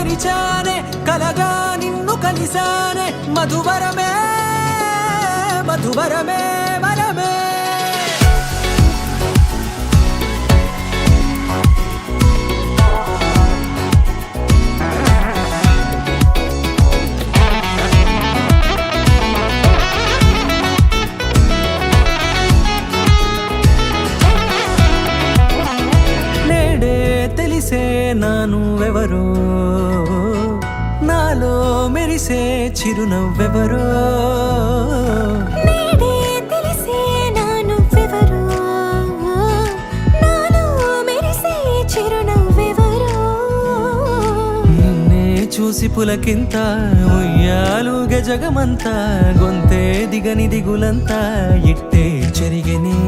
తెరిచానే కలగా నిన్ను కలిసానే మధువరమే మధువరమే వరమే తెలిసే నానువెవరో నాలో మెరిసే చిరునవ్వెవరో నేడే తెలిసే నానువెవరో నాలో మెరిసే చిరునవ్వెవరో నిన్నే చూసి పులకింత ఉయ్యాలుగ జగమంతా గొంతే దిగని దిగులంతా ఇట్టే చెరిగనే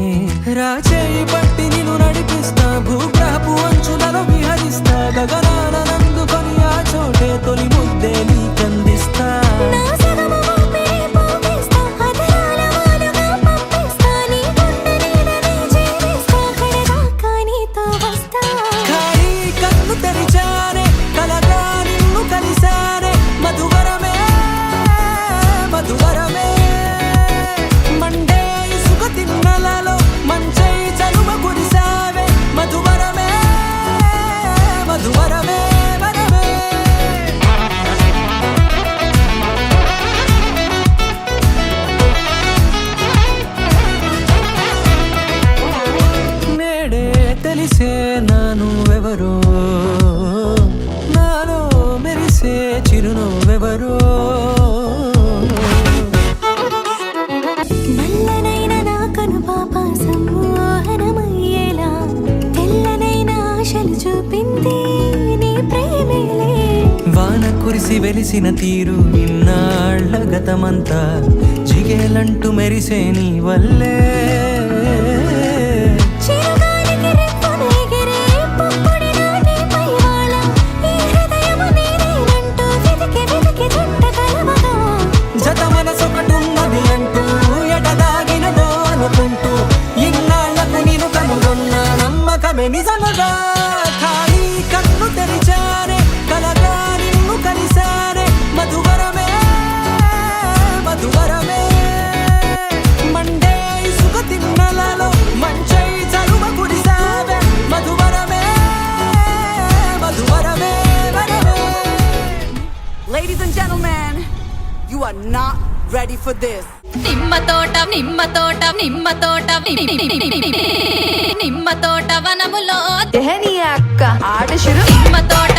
రాచేయి పట్టి నిన్ను నడిపిస్తా భూగ్రహపు అంచులలో విహరిస్తా గగనాన నందుకొని ఆ చోటే తొలి ముద్దే నీకందిస్తా నా సగము ఊపిరి పోగేస్తా అధరాల వాలుగా పంపిస్తా నీ గుండె నీడనే చేరేస్తా కడదాకా నీతో వస్తా ఖాళీ కన్ను తెరిచానే కలగా నిన్ను కలిసానే మధువరమే మధువరమే మండే ఇసుక తిన్నలలో మంచై చలువ కురిసావే మధువరమే మధువరమే వరమే నేడే తెలిసే నానువెవరో నాలో మెరిసే చిరునవ్వెవరో నల్లనైన నా కనుపాప సమ్మోహనమయ్యేలా తెల్లనైన ఆశలు చూపింది నీ ప్రేమేలే వాన కురిసి వెలిసిన తీరు ఇన్నాళ్ల గతమంతా జిగేలంటూ మెరిసే నీ వల్లే చిరుగాలికి రెప్పను ఎగిరే పుప్పొడిన నీపై వాళ ఈ హృదయము నీదేనంటూ వెతికి వెతికి జంట కలవగా జత మనసొకటున్నది అంటూ ఎటదాగినదో అనుకుంటూ ఇన్నాళ్లకు నేను కనుగొన్న నమ్మకమే నిజముగా ఖాళీ కన్ను తెరిచానే కలగా నిన్ను కలిసానే మధువరమే మధువరమే మండే ఇసుక తిన్నలలో మంచై చలువ కురిసావే మధువరమే మధువరమే వరమే Ladies and gentlemen, you are not ready for this. నిమ్మ తోట వనములో తెహని అక్క ఆట శురు నిమ్మ తోట